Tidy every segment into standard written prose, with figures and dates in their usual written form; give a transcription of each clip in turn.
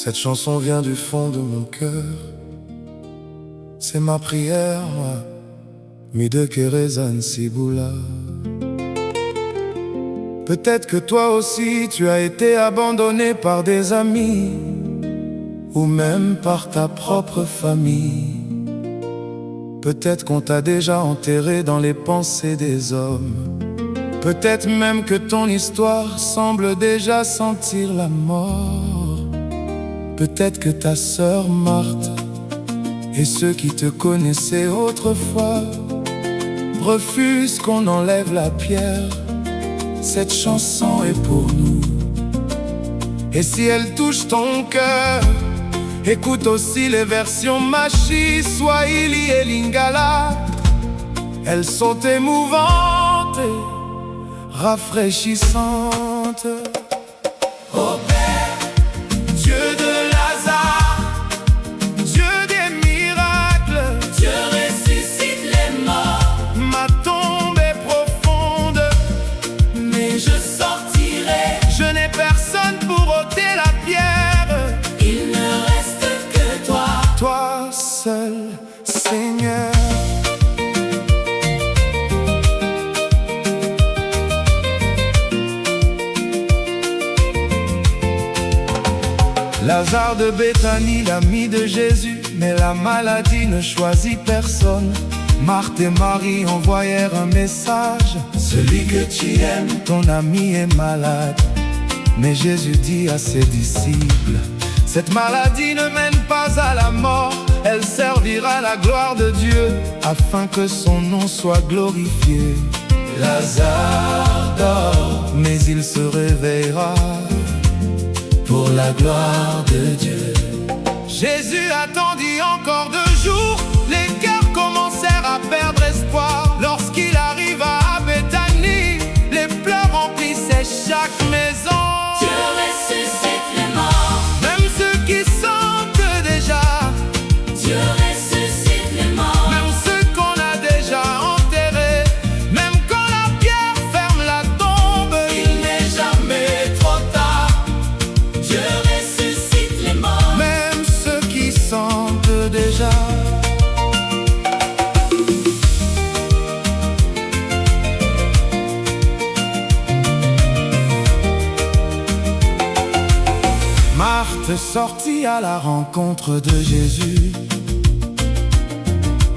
Cette chanson vient du fond de mon cœur. C'est ma prière, moi, mi de Kérézane Ciboula. Peut-être que toi aussi tu as été abandonné par des amis, ou même par ta propre famille. Peut-être qu'on t'a déjà enterré dans les pensées des hommes. Peut-être même que ton histoire semble déjà sentir la mort. Peut-être que ta sœur Marthe et ceux qui te connaissaient autrefois refusent qu'on enlève la pierre. Cette chanson est pour nous. Et si elle touche ton cœur, écoute aussi les versions Machi, Swahili et Lingala. Elles sont émouvantes et rafraîchissantes. Ô Père, Dieu de Lazare, Dieu des miracles, Dieu ressuscite les morts. Ma tombe est profonde, Mais je sortirai. je n'ai personne pour ôter la pierre. Il ne reste que toi. Toi seul, Seigneur. Lazare de Béthanie, l'ami de Jésus, mais la maladie ne choisit personne. Marthe et Marie envoyèrent un message: celui que tu aimes, ton ami est malade. Mais Jésus dit à ses disciples: cette maladie ne mène pas à la mort, elle servira la gloire de Dieu, afin que son nom soit glorifié. Lazare dort, mais il se réveillera pour la gloire de Dieu. Jésus attendit encore 2 jours, les cœurs commencèrent à perdre espoir. Lorsqu'il arriva à Béthanie, les pleurs remplissaient chaque maison. Dieu ressuscite les morts. Même ceux qui sentent déjà, Dieu ressuscite les morts. même ceux qu'on a déjà enterrés, même quand la pierre ferme la tombe, Il n'est jamais trop tard. Dieu ressuscite les morts. même ceux qui sentent déjà. Marthe sortit à la rencontre de Jésus.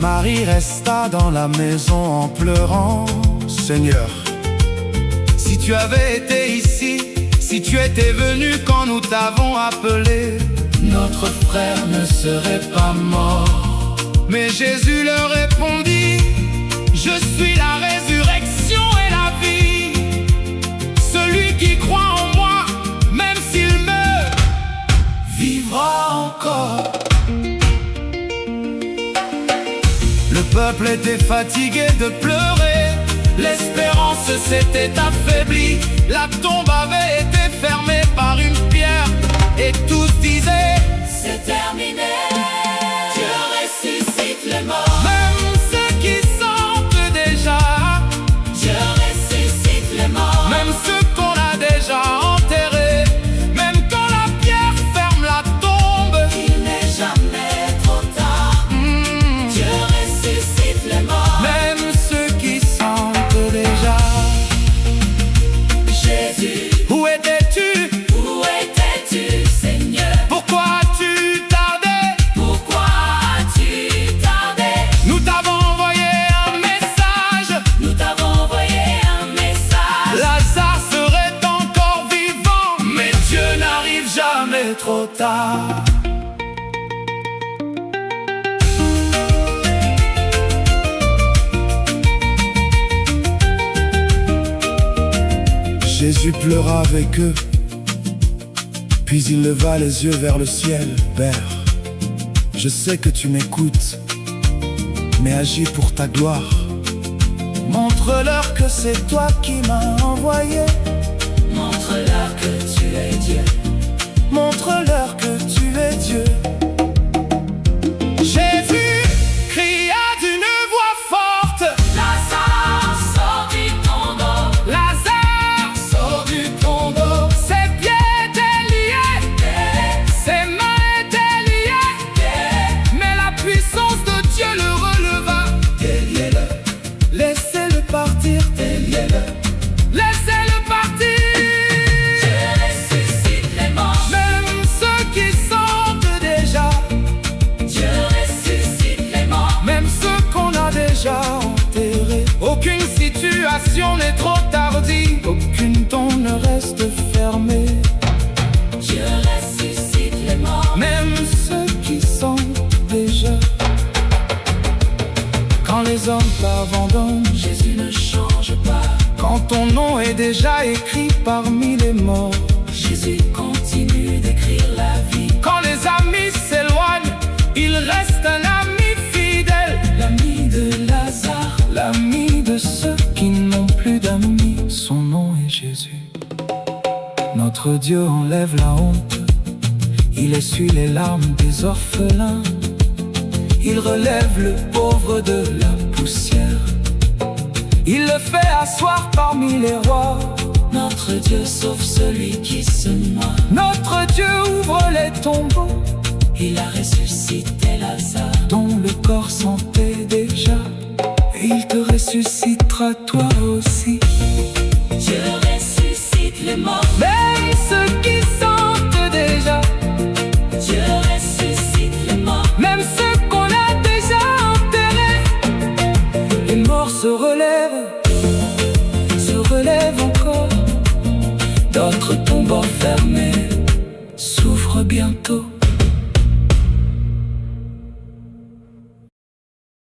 Marie resta dans la maison en pleurant. Seigneur, si tu avais été ici, si tu étais venu quand nous t'avons appelé, notre frère ne serait pas mort. Mais Jésus leur répondit: je suis la résurrection et la vie. Celui qui croit en moi, même s'il meurt, vivra encore. Le peuple était fatigué de pleurer, l'espérance s'était affaiblie, la tombe avait été fermée par une pierre, et tous disaient: C'est terminé. Dieu ressuscite les morts. même ceux qui sentent déjà, Dieu ressuscite les morts. même ceux qu'on a déjà enterrés, même quand la pierre ferme la tombe, Il n'est jamais trop tard. Dieu ressuscite les morts. même ceux qui sentent déjà. Jésus, Où étais-tu? où étais-tu, Seigneur? Pourquoi as-tu tardé? Pourquoi as-tu tardé? Nous t'avons envoyé un message. Nous t'avons envoyé un message. Lazare serait encore vivant, mais Dieu n'arrive jamais trop tard. Jésus pleura avec eux, puis il leva les yeux vers le ciel. Père, je sais que tu m'écoutes, mais agis pour ta gloire. Montre-leur que c'est toi qui m'as envoyé. Montre-leur que tu es Dieu. Montre-leur que tu es Dieu. Jésus cria d'une voix forte: Lazare, sors du tombeau. Lazare, sors du tombeau. Ses pieds étaient liés, ses mains est déjà écrit parmi les morts. Jésus continue d'écrire la vie. Quand les amis s'éloignent, il reste un ami fidèle. L'ami de Lazare, L'ami de ceux qui n'ont plus d'amis. Son nom est Jésus. Notre Dieu enlève la honte. Il essuie les larmes des orphelins. Il relève le pauvre de la poussière. Il le fait asseoir parmi les rois. notre Dieu sauve celui qui se noie. Notre Dieu ouvre les tombeaux. Il a ressuscité Lazare, dont le corps sentait déjà. Et il te ressuscitera toi aussi. Dieu ressuscite les morts, Même ceux qui sentent déjà. Dieu ressuscite les morts, Même ceux qu'on a déjà enterrés. Les morts se relèvent encore. D'autres tombent enfermés.